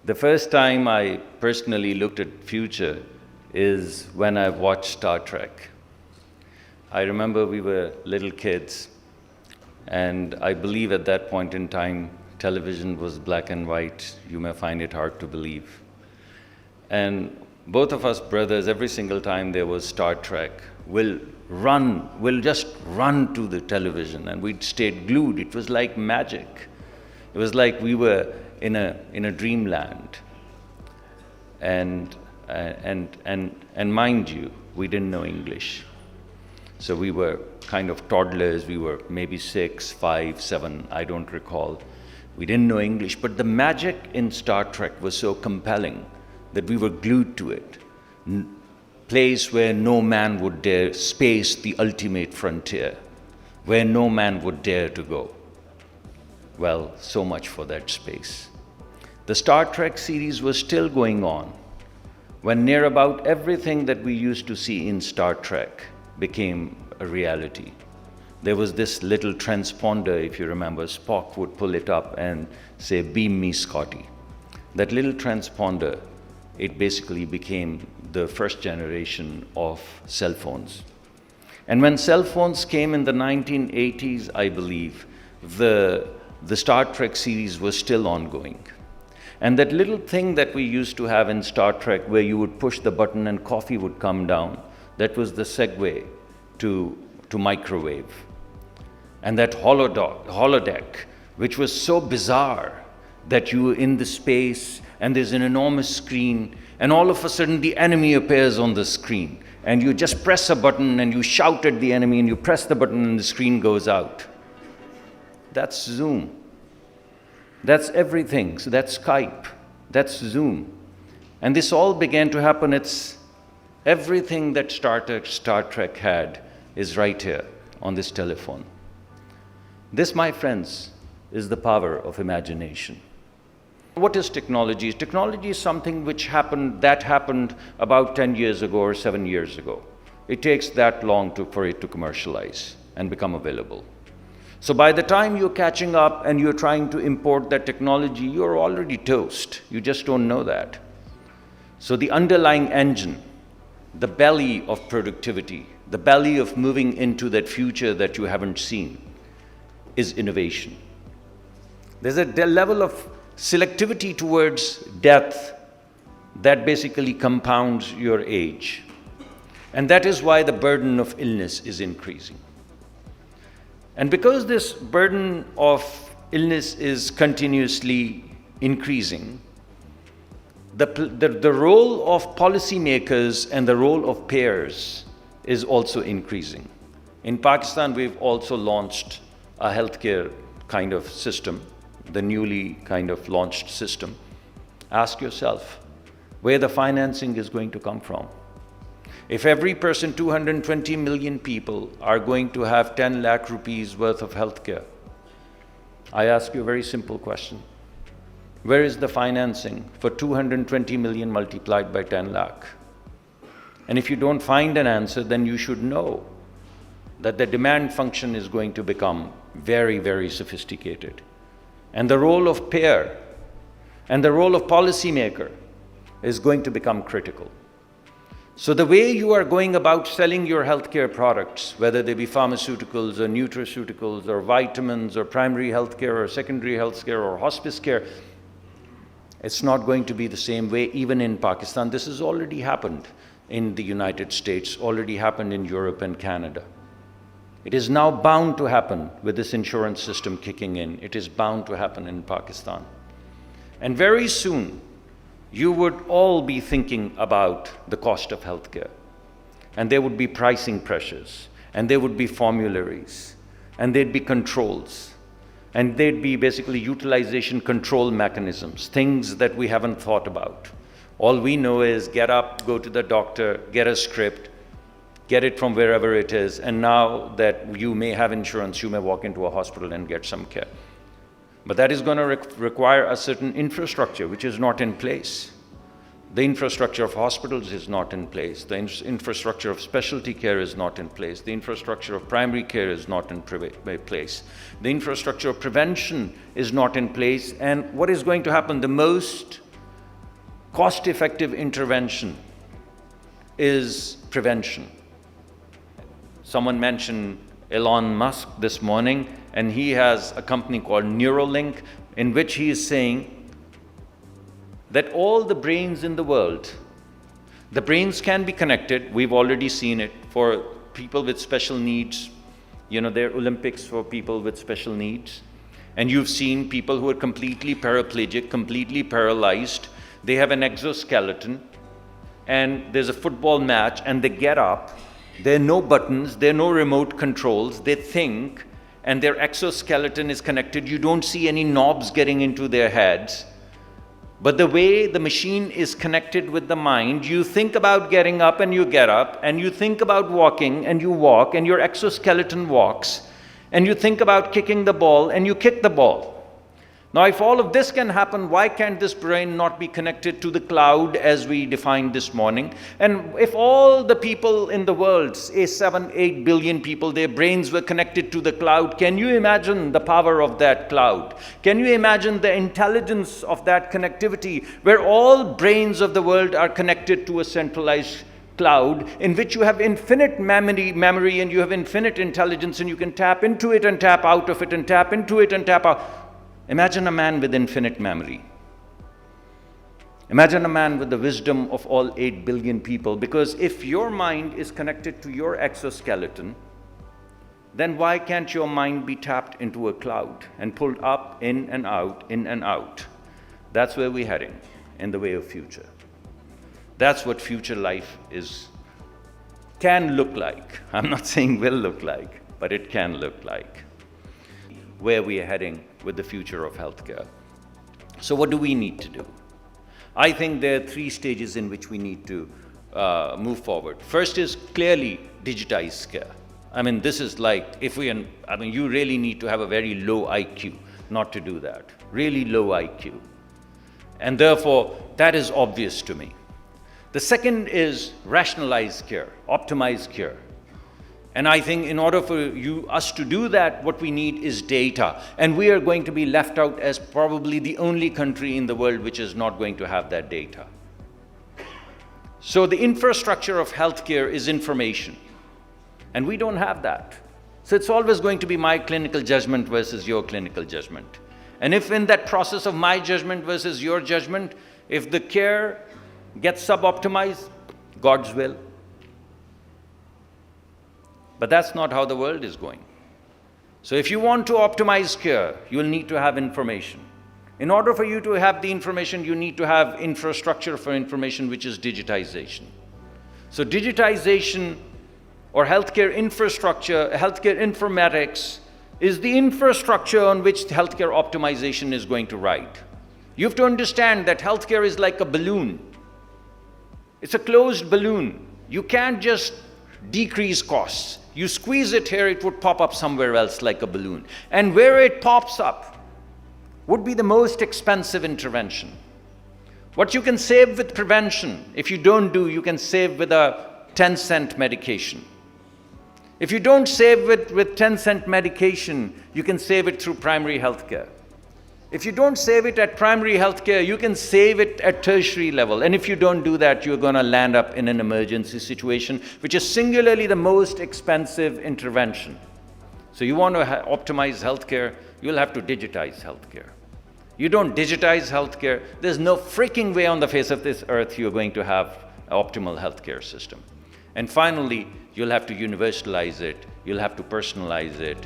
The first time I personally looked at future is when I watched Star Trek. I remember we were little kids, and I believe at that point in time, television was black and white. You may find it hard to believe. And both of us brothers, every single time there was Star Trek, we'll just run to the television, and we'd stay glued. It was like magic. It was like we were in a dreamland. And mind you, we didn't know English. So we were kind of toddlers. We were maybe 6, 5, 7, I don't recall. We didn't know English, but the magic in Star Trek was so compelling that we were glued to it. Place where no man would dare, space the ultimate frontier, where no man would dare to go. Well, so much for that space. The Star Trek series was still going on when near about everything that we used to see in Star Trek became a reality. There was this little transponder, if you remember, Spock would pull it up and say, "Beam me, Scotty." That little transponder, it basically became the first generation of cell phones. And when cell phones came in the 1980s, I believe, the Star Trek series was still ongoing. And that little thing that we used to have in Star Trek where you would push the button and coffee would come down, that was the segue to microwave. And that holodeck, which was so bizarre that you were in the space and there's an enormous screen, and all of a sudden the enemy appears on the screen. And you just press a button and you shout at the enemy, and you press the button and the screen goes out. That's Zoom. That's everything. So that's Skype. That's Zoom. And this all began to happen. It's everything that Star Trek had is right here on this telephone. This, my friends, is the power of imagination. What is technology? Technology is something that happened about 10 years ago or 7 years ago. It takes that long for it to commercialize and become available. So by the time you're catching up and you're trying to import that technology, you're already toast. You just don't know that. So the underlying engine, the belly of productivity, the belly of moving into that future that you haven't seen, is innovation. There's a level of selectivity towards death that basically compounds your age. And that is why the burden of illness is increasing. And because this burden of illness is continuously increasing, the role of policymakers and the role of payers is also increasing. In Pakistan, we've also launched a healthcare kind of system, the newly kind of launched system. Ask yourself where the financing is going to come from. If every person, 220 million people, are going to have 10 lakh rupees worth of healthcare, I ask you a very simple question. Where is the financing for 220 million multiplied by 10 lakh? And if you don't find an answer, then you should know that the demand function is going to become very, very sophisticated. And the role of payer and the role of policymaker is going to become critical. So the way you are going about selling your healthcare products, whether they be pharmaceuticals or nutraceuticals or vitamins or primary healthcare or secondary healthcare or hospice care, it's not going to be the same way even in Pakistan. This has already happened in the United States, already happened in Europe and Canada. It is now bound to happen with this insurance system kicking in. It is bound to happen in Pakistan. And very soon, you would all be thinking about the cost of healthcare. And there would be pricing pressures, and there would be formularies, and there'd be controls, and there'd be basically utilization control mechanisms, things that we haven't thought about. All we know is get up, go to the doctor, get a script, get it from wherever it is, and now that you may have insurance, you may walk into a hospital and get some care. But that is going to require a certain infrastructure which is not in place. The infrastructure of hospitals is not in place. The infrastructure of specialty care is not in place. The infrastructure of primary care is not in place. The infrastructure of prevention is not in place. And what is going to happen? The most cost-effective intervention is prevention. Someone mentioned Elon Musk this morning, and he has a company called Neuralink, in which he is saying that all the brains in the world, the brains can be connected. We've already seen it for people with special needs. There are Olympics for people with special needs. And you've seen people who are completely paraplegic, completely paralyzed. They have an exoskeleton, and there's a football match, and they get up. There are no buttons, there are no remote controls. They think, and their exoskeleton is connected. You don't see any knobs getting into their heads. But the way the machine is connected with the mind, you think about getting up and you get up, and you think about walking and you walk, and your exoskeleton walks, and you think about kicking the ball and you kick the ball. Now, if all of this can happen, why can't this brain not be connected to the cloud as we defined this morning? And if all the people in the world, say 7-8 billion people, their brains were connected to the cloud, can you imagine the power of that cloud? Can you imagine the intelligence of that connectivity, where all brains of the world are connected to a centralized cloud in which you have infinite memory and you have infinite intelligence, and you can tap into it and tap out of it and tap into it and tap out. Imagine a man with infinite memory. Imagine a man with the wisdom of all 8 billion people. Because if your mind is connected to your exoskeleton, then why can't your mind be tapped into a cloud and pulled up, in and out, in and out? That's where we're heading in the way of future. That's what future life can look like. I'm not saying will look like, but it can look like. Where we are heading with the future of healthcare. So what do we need to do? I think there are 3 stages in which we need to move forward. First is clearly digitize care. This is like, you really need to have a very low IQ not to do that. Really low IQ. And therefore, that is obvious to me. The second is rationalize care, optimize care. And I think in order for us to do that, what we need is data. And we are going to be left out as probably the only country in the world which is not going to have that data. So the infrastructure of healthcare is information. And we don't have that. So it's always going to be my clinical judgment versus your clinical judgment. And if in that process of my judgment versus your judgment, if the care gets sub-optimized, God's will. But that's not how the world is going. So if you want to optimize care, you'll need to have information. In order for you to have the information, you need to have infrastructure for information, which is digitization. So digitization or healthcare infrastructure, healthcare informatics, is the infrastructure on which healthcare optimization is going to ride. You have to understand that healthcare is like a balloon. It's a closed balloon. You can't just decrease costs. You squeeze it here, it would pop up somewhere else like a balloon. And where it pops up would be the most expensive intervention. What you can save with prevention, if you don't do, you can save with a 10-cent medication. If you don't save it with 10-cent medication, you can save it through primary health care. If you don't save it at primary health care, you can save it at tertiary level. And if you don't do that, you're going to land up in an emergency situation, which is singularly the most expensive intervention. So you want to optimize healthcare, you'll have to digitize healthcare. You don't digitize healthcare, there's no freaking way on the face of this earth you're going to have an optimal healthcare system. And finally, you'll have to universalize it, you'll have to personalize it,